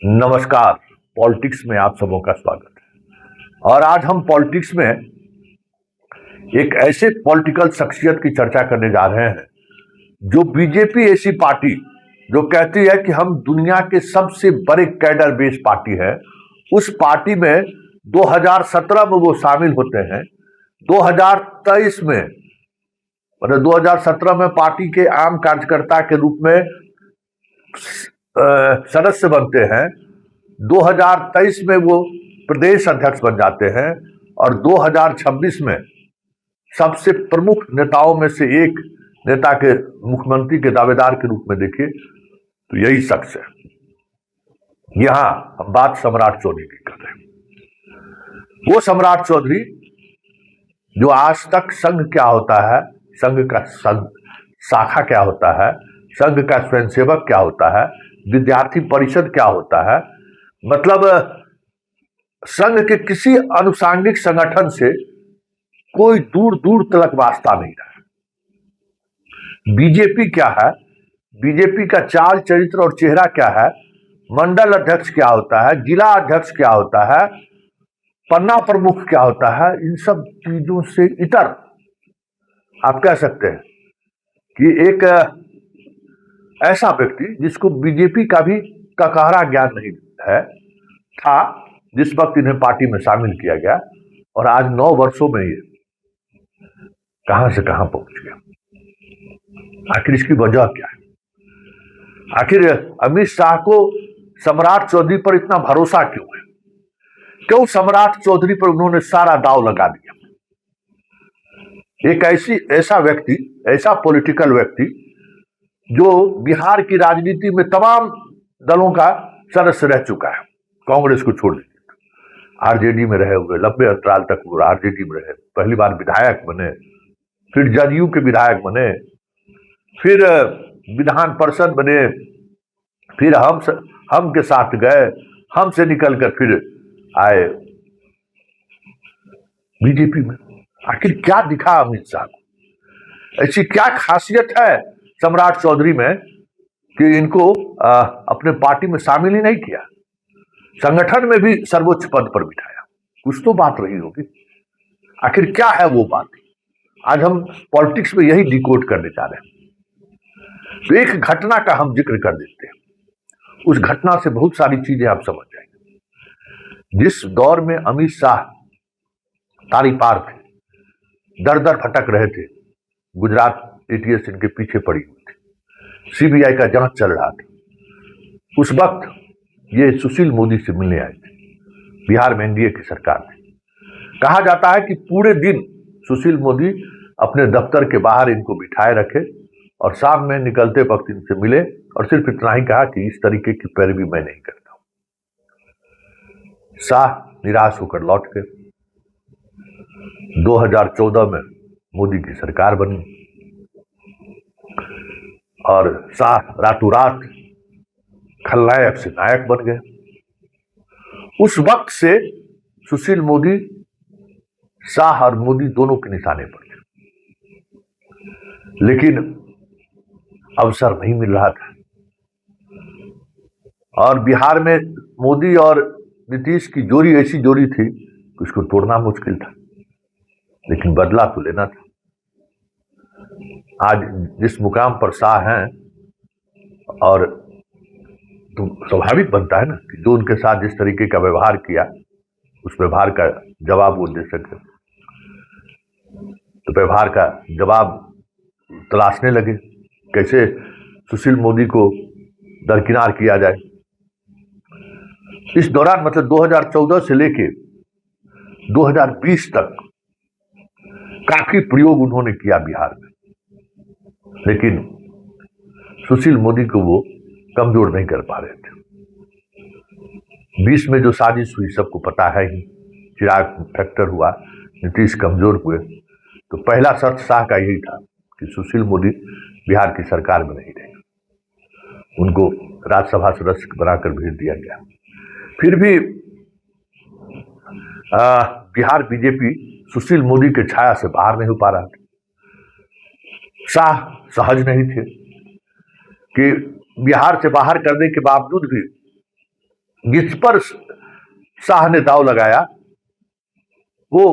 नमस्कार। पॉलिटिक्स में आप सबों का स्वागत है। और आज हम पॉलिटिक्स में एक ऐसे पॉलिटिकल शख्सियत की चर्चा करने जा रहे हैं जो बीजेपी ऐसी पार्टी जो कहती है कि हम दुनिया के सबसे बड़े कैडर बेस पार्टी है, उस पार्टी में 2017 में वो शामिल होते हैं। 2023 में मतलब 2017 में पार्टी के आम कार्यकर्ता के रूप में सदस्य बनते हैं। 2023 में वो प्रदेश अध्यक्ष बन जाते हैं और 2026 में सबसे प्रमुख नेताओं में से एक नेता के मुख्यमंत्री के दावेदार के रूप में देखिए तो यही शख्स है। यहां हम बात सम्राट चौधरी की कर रहे हैं। वो सम्राट चौधरी जो आज तक संघ क्या होता है, संघ का शाखा क्या होता है, संघ का स्वयंसेवक क्या होता है, विद्यार्थी परिषद क्या होता है, मतलब संघ के किसी अनुषांगिक संगठन से कोई दूर दूर तक वास्ता नहीं रहा। बीजेपी क्या है, बीजेपी का चाल चरित्र और चेहरा क्या है, मंडल अध्यक्ष क्या होता है, जिला अध्यक्ष क्या होता है, पन्ना प्रमुख क्या होता है, इन सब चीजों से इतर आप कह सकते हैं कि एक ऐसा व्यक्ति जिसको बीजेपी का भी ककहरा ज्ञान नहीं है था जिस वक्त इन्हें पार्टी में शामिल किया गया, और आज 9 वर्षों में ये कहां से कहां पहुंच गया। आखिर इसकी वजह क्या है? आखिर अमित शाह को सम्राट चौधरी पर इतना भरोसा क्यों है? क्यों सम्राट चौधरी पर उन्होंने सारा दाव लगा दिया? एक ऐसा व्यक्ति, ऐसा पॉलिटिकल व्यक्ति जो बिहार की राजनीति में तमाम दलों का सदस्य रह चुका है, कांग्रेस को छोड़ दीजिए, आरजेडी में रहे हुए लंबे अंतराल तक वो आरजेडी में रहे, पहली बार विधायक बने, फिर जदयू के विधायक बने, फिर विधान परिषद बने, फिर हम के साथ गए, हमसे निकलकर फिर आए बीजेपी में। आखिर क्या दिखा अमित शाह को? ऐसी क्या खासियत है सम्राट चौधरी में कि इनको अपने पार्टी में शामिल ही नहीं किया, संगठन में भी सर्वोच्च पद पर बिठाया? कुछ तो बात रही होगी। आखिर क्या है वो बात? आज हम पॉलिटिक्स में यही डिकोड करने जा रहे हैं। तो एक घटना का हम जिक्र कर देते हैं, उस घटना से बहुत सारी चीजें आप समझ जाएंगे। जिस दौर में अमित शाह तारी पार थे, दर दर भटक रहे थे, गुजरात एटीएस इनके पीछे पड़ी हुई थी, सीबीआई का जांच चल रहा था, उस वक्त ये सुशील मोदी से मिलने आए थे। बिहार में एनडीए की सरकार थी। कहा जाता है कि पूरे दिन सुशील मोदी अपने दफ्तर के बाहर इनको बिठाए रखे और शाम में निकलते वक्त इनसे मिले और सिर्फ इतना ही कहा कि इस तरीके की पैरवी मैं नहीं करता हूं। शाह निराश होकर लौट गए। 2014 में मोदी की सरकार बनी और शाह रातों रात खलनायक से नायक बन गए। उस वक्त से सुशील मोदी, शाह और मोदी दोनों के निशाने पर थे, लेकिन अवसर नहीं मिल रहा था। और बिहार में मोदी और नीतीश की जोड़ी ऐसी जोड़ी थी कि उसको तोड़ना मुश्किल था, लेकिन बदला तो लेना था। आज जिस मुकाम पर शाह हैं, और तो स्वाभाविक बनता है ना कि जो उनके साथ जिस तरीके का व्यवहार किया, उस व्यवहार का जवाब वो दे सके। तो व्यवहार का जवाब तलाशने लगे, कैसे सुशील मोदी को दरकिनार किया जाए। इस दौरान मतलब 2014 से लेके 2020 तक काफी प्रयोग उन्होंने किया बिहार में, लेकिन सुशील मोदी को वो कमजोर नहीं कर पा रहे थे। 20 में जो साजिश हुई सबको पता है ही, चिराग फैक्टर हुआ, नीतीश कमजोर हुए। तो पहला शर्त शाह का यही था कि सुशील मोदी बिहार की सरकार में नहीं रहेंगे। उनको राज्यसभा सदस्य बनाकर भेज दिया गया। फिर भी बिहार बीजेपी सुशील मोदी के छाया से बाहर नहीं हो पा रहा था। शाह सहज नहीं थे कि बिहार से बाहर करने के बावजूद भी जिस पर शाह ने दाव लगाया, वो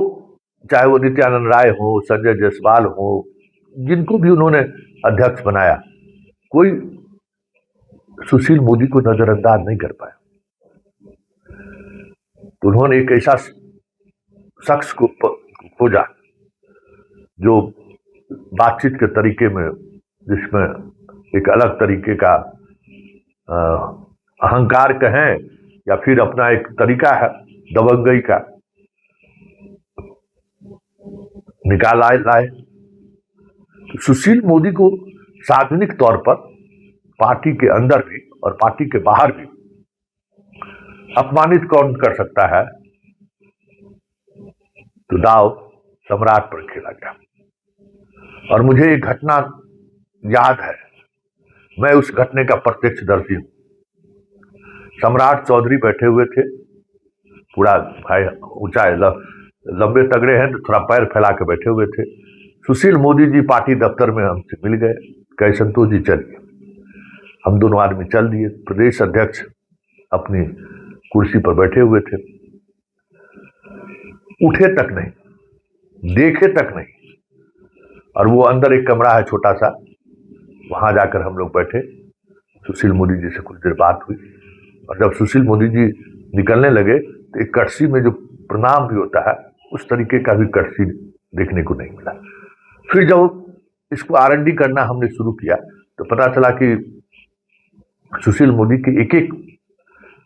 चाहे वो नित्यानंद राय हो, संजय जायसवाल हो, जिनको भी उन्होंने अध्यक्ष बनाया, कोई सुशील मोदी को नजरअंदाज नहीं कर पाया। तो उन्होंने एक ऐसा शख्स को खोजा जो बातचीत के तरीके में, जिसमें एक अलग तरीके का अहंकार कहें या फिर अपना एक तरीका है दबंगई का, निकाल लाए। तो सुशील मोदी को सार्वजनिक तौर पर पार्टी के अंदर भी और पार्टी के बाहर भी अपमानित कौन कर सकता है, तो दाव सम्राट पर खेला गया। और मुझे एक घटना याद है, मैं उस घटने का प्रत्यक्षदर्शी हूं। सम्राट चौधरी बैठे हुए थे, पूरा भाई ऊंचा लंबे तगड़े हैं तो थोड़ा पैर फैला के बैठे हुए थे। सुशील मोदी जी पार्टी दफ्तर में हमसे मिल गए, कहे संतोष जी चलिए। हम दोनों आदमी चल दिए। प्रदेश अध्यक्ष अपनी कुर्सी पर बैठे हुए थे, उठे तक नहीं, देखे तक नहीं। और वो अंदर एक कमरा है छोटा सा, वहां जाकर हम लोग बैठे। सुशील मोदी जी से कुछ देर बात हुई, और जब सुशील मोदी जी निकलने लगे तो एक कर्सी में जो प्रणाम भी होता है, उस तरीके का भी कर्सी देखने को नहीं मिला। फिर जब इसको R&D करना हमने शुरू किया तो पता चला कि सुशील मोदी के एक एक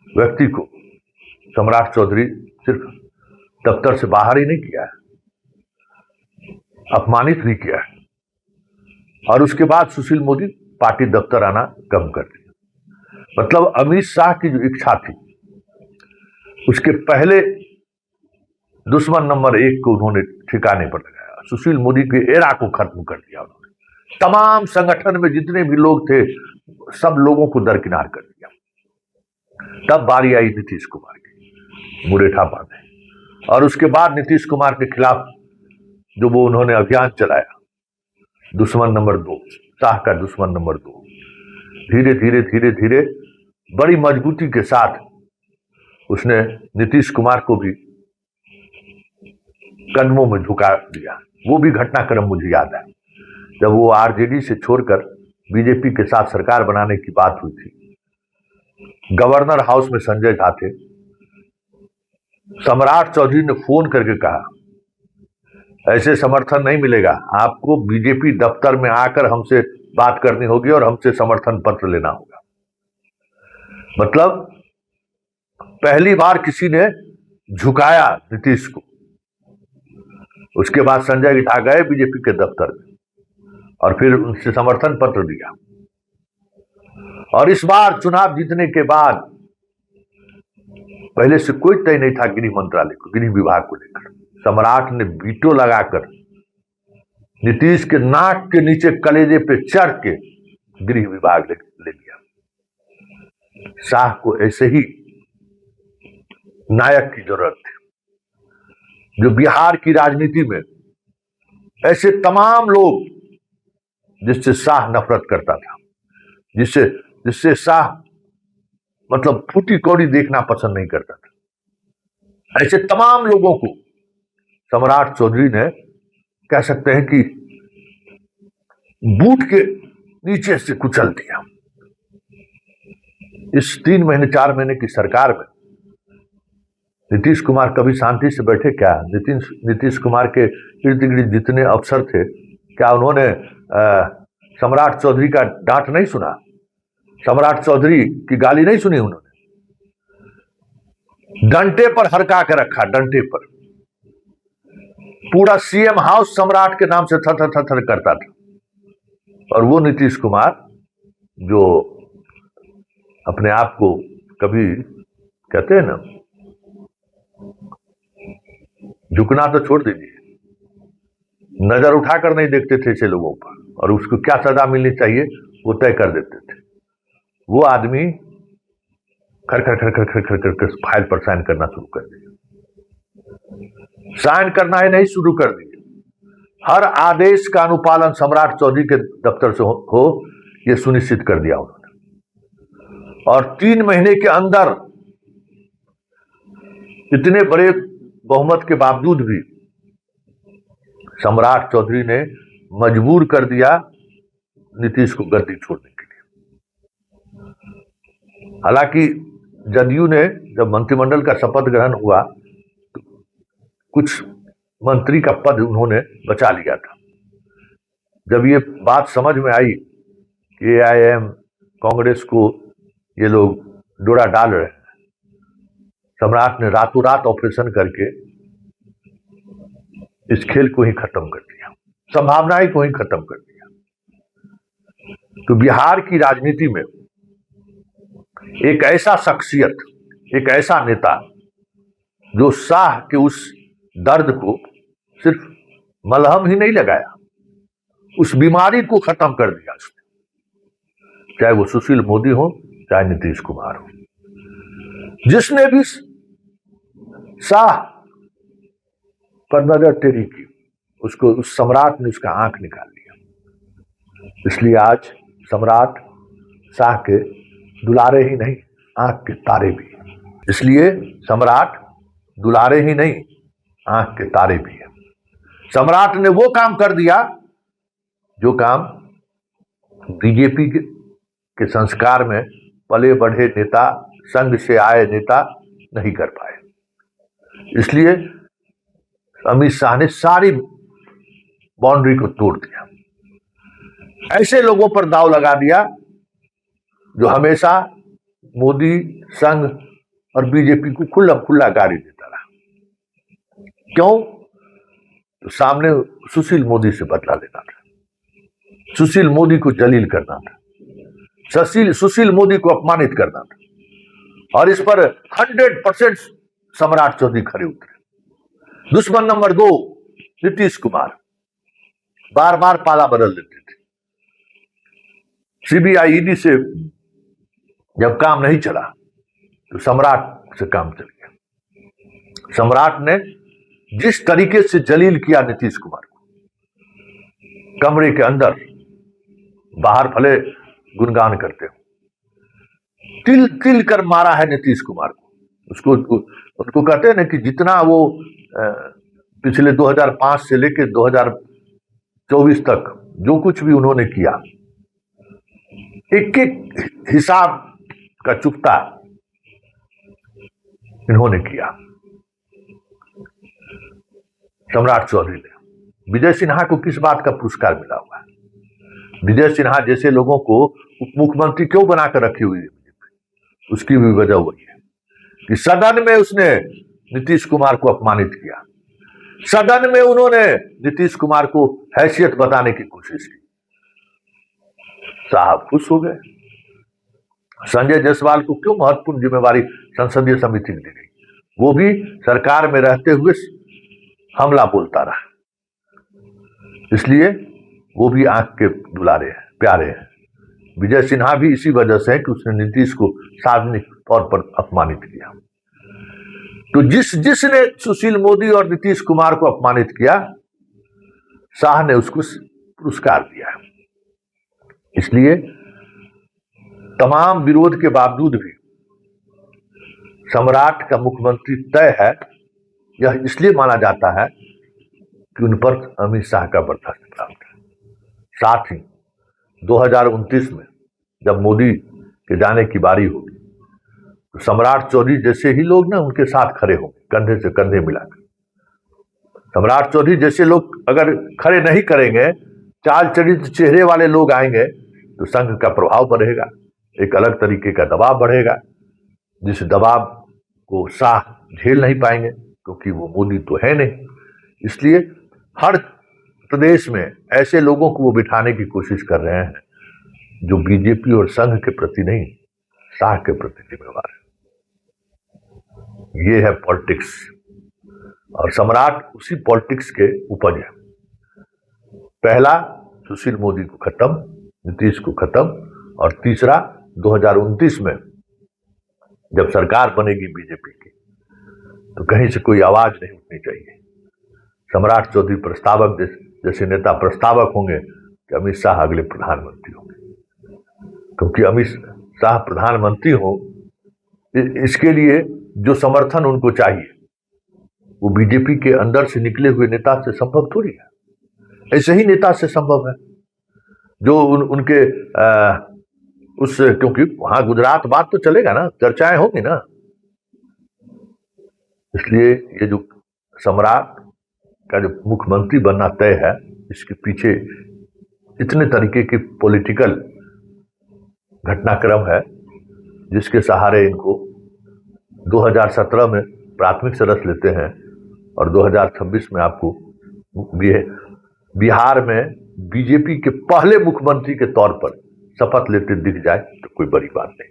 व्यक्ति को सम्राट चौधरी सिर्फ दफ्तर से बाहर ही नहीं किया, अपमानित भी किया है। और उसके बाद सुशील मोदी पार्टी दफ्तर आना कम कर दिया। मतलब अमित शाह की जो इच्छा थी, उसके पहले दुश्मन नंबर 1 को उन्होंने ठिकाने पर लगाया। सुशील मोदी के एरा को खत्म कर दिया उन्होंने। तमाम संगठन में जितने भी लोग थे, सब लोगों को दरकिनार कर दिया। तब बारी आई नीतीश कुमार की, मुरेठा बांधे। और उसके बाद नीतीश कुमार के खिलाफ जो वो उन्होंने अभियान चलाया, दुश्मन नंबर 2, शाह का दुश्मन नंबर 2, धीरे धीरे धीरे धीरे बड़ी मजबूती के साथ उसने नीतीश कुमार को भी कदमों में झुका दिया। वो भी घटनाक्रम मुझे याद है, जब वो आरजेडी से छोड़कर बीजेपी के साथ सरकार बनाने की बात हुई थी। गवर्नर हाउस में संजय झा थे। सम्राट चौधरी ने फोन करके कहा, ऐसे समर्थन नहीं मिलेगा, आपको बीजेपी दफ्तर में आकर हमसे बात करनी होगी और हमसे समर्थन पत्र लेना होगा। मतलब पहली बार किसी ने झुकाया नीतीश को। उसके बाद संजय झा गए बीजेपी के दफ्तर में और फिर उनसे समर्थन पत्र दिया। और इस बार चुनाव जीतने के बाद पहले से कोई तय नहीं था गृह मंत्रालय को, गृह विभाग को लेकर। सम्राट ने वीटो लगाकर नीतीश के नाक के नीचे कलेजे पे चढ़ के गृह विभाग ले लिया। शाह को ऐसे ही नायक की जरूरत थी, जो बिहार की राजनीति में ऐसे तमाम लोग जिससे शाह नफरत करता था, जिससे शाह मतलब फूटी कौड़ी देखना पसंद नहीं करता था, ऐसे तमाम लोगों को सम्राट चौधरी ने, कह सकते हैं कि बूट के नीचे से कुचल दिया। इस 3 महीने 4 महीने की सरकार में नीतीश कुमार कभी शांति से बैठे क्या? नीतीश कुमार के इर्द गिर्द जितने अफसर थे, क्या उन्होंने सम्राट चौधरी का डांट नहीं सुना? सम्राट चौधरी की गाली नहीं सुनी उन्होंने? डंटे पर हरका के रखा, डंटे पर। पूरा सीएम हाउस सम्राट के नाम से थर थर थर करता था। और वो नीतीश कुमार जो अपने आप को कभी, कहते हैं ना, झुकना तो छोड़ दीजिए, नजर उठाकर नहीं देखते थे ऐसे लोगों पर, और उसको क्या सजा मिलनी चाहिए वो तय कर देते थे। वो आदमी खर खर खर खर खर खर कर फाइल पर साइन करना शुरू कर दिया। साइन करना ही नहीं शुरू कर दिया, हर आदेश का अनुपालन सम्राट चौधरी के दफ्तर से हो ये सुनिश्चित कर दिया उन्होंने। और 3 महीने के अंदर इतने बड़े बहुमत के बावजूद भी सम्राट चौधरी ने मजबूर कर दिया नीतीश को गद्दी छोड़ने के लिए। हालांकि जदयू ने जब मंत्रिमंडल का शपथ ग्रहण हुआ तो कुछ मंत्री का पद उन्होंने बचा लिया था। जब ये बात समझ में आई कि AIM कांग्रेस को ये लोग डोरा डाल रहे हैं, सम्राट ने रातों रात ऑपरेशन करके इस खेल को ही खत्म कर दिया, संभावनाएं को ही खत्म कर दिया। तो बिहार की राजनीति में एक ऐसा शख्सियत, एक ऐसा नेता जो शाह के उस दर्द को सिर्फ मलहम ही नहीं लगाया, उस बीमारी को खत्म कर दिया उसने, चाहे वो सुशील मोदी हो चाहे नीतीश कुमार हो। जिसने भी शाह पर नजर टेढ़ी की, उसको उस सम्राट ने उसका आंख निकाल लिया। इसलिए आज सम्राट शाह के दुलारे ही नहीं, आंख के तारे भी हैं। इसलिए सम्राट दुलारे ही नहीं, आंख के तारे भी हैं। सम्राट ने वो काम कर दिया जो काम बीजेपी के संस्कार में पले बढ़े नेता, संघ से आए नेता नहीं कर पाए। इसलिए अमित शाह ने सारी बाउंड्री को तोड़ दिया, ऐसे लोगों पर दाव लगा दिया जो हमेशा मोदी, संघ और बीजेपी को खुला खुला गाली देता रहा। क्यों? तो सामने सुशील मोदी से बदला लेना था, सुशील मोदी को जलील करना था, सुशील मोदी को अपमानित करना था, और इस पर 100% सम्राट चौधरी खड़े उतरे। दुश्मन नंबर 2 नीतीश कुमार बार बार पाला बदल देते थे। CBI ED से जब काम नहीं चला तो सम्राट से काम चल गया। सम्राट ने जिस तरीके से जलील किया नीतीश कुमार को, कमरे के अंदर बाहर भले गुणगान करते हो, तिल तिल कर मारा है नीतीश कुमार को। उसको कहते हैं ना कि जितना वो पिछले 2005 से लेकर 2024 तक जो कुछ भी उन्होंने किया, एक एक हिसाब का चुकता इन्होंने किया। सम्राट चौधरी ने विजय सिन्हा को किस बात का पुरस्कार मिला हुआ है? विजय सिन्हा जैसे लोगों को उप मुख्यमंत्री क्यों बनाकर रखी हुई है? उसकी भी वजह वही है कि सदन में उसने नीतीश कुमार को अपमानित किया, सदन में उन्होंने नीतीश कुमार को हैसियत बताने की कोशिश की। साहब खुश हो गए। संजय जायसवाल को क्यों महत्वपूर्ण जिम्मेवारी संसदीय समिति में दी गई? वो भी सरकार में रहते हुए हमला बोलता रहा, इसलिए वो भी आंख के दुलारे हैं, प्यारे हैं। विजय सिन्हा भी इसी वजह से है कि उसने नीतीश को सार्वजनिक तौर पर अपमानित किया। तो जिसने सुशील मोदी और नीतीश कुमार को अपमानित किया, शाह ने उसको पुरस्कार दिया। इसलिए तमाम विरोध के बावजूद भी सम्राट का मुख्यमंत्री तय है। यह इसलिए माना जाता है कि उन पर अमित शाह का बर्दाश्त प्राप्त है। साथ ही 2029 में जब मोदी के जाने की बारी होगी तो सम्राट चौधरी जैसे ही लोग ना उनके साथ खड़े होंगे, कंधे से कंधे मिलाकर। सम्राट चौधरी जैसे लोग अगर खड़े नहीं करेंगे, चाल चरित्र चेहरे वाले लोग आएंगे तो संघ का प्रभाव बढ़ेगा, एक अलग तरीके का दबाव बढ़ेगा, जिस दबाव को शाह झेल नहीं पाएंगे क्योंकि वो मोदी तो है नहीं। इसलिए हर प्रदेश में ऐसे लोगों को वो बिठाने की कोशिश कर रहे हैं जो बीजेपी और संघ के प्रति नहीं, शाह के प्रति जिम्मेवार है। ये है पॉलिटिक्स, और सम्राट उसी पॉलिटिक्स के उपज है। पहला सुशील मोदी को खत्म, नीतीश को खत्म, और तीसरा 2029 में जब सरकार बनेगी बीजेपी की तो कहीं से कोई आवाज नहीं उठनी चाहिए। सम्राट चौधरी प्रस्तावक जैसे नेता प्रस्तावक होंगे कि अमित शाह अगले प्रधानमंत्री होंगे, क्योंकि अमित शाह प्रधानमंत्री हो इसके लिए जो समर्थन उनको चाहिए वो बीजेपी के अंदर से निकले हुए नेता से संभव थोड़ी है। ऐसे ही नेता से संभव है जो उनके क्योंकि वहां गुजरात बात तो चलेगा ना, चर्चाएं होंगी ना। इसलिए ये जो सम्राट का जो मुख्यमंत्री बनना तय है, इसके पीछे इतने तरीके की पॉलिटिकल घटनाक्रम है जिसके सहारे इनको 2017 में प्राथमिक से रस लेते हैं और 2026 में आपको बिहार में बीजेपी के पहले मुख्यमंत्री के तौर पर शपथ लेते दिख जाए तो कोई बड़ी बात नहीं।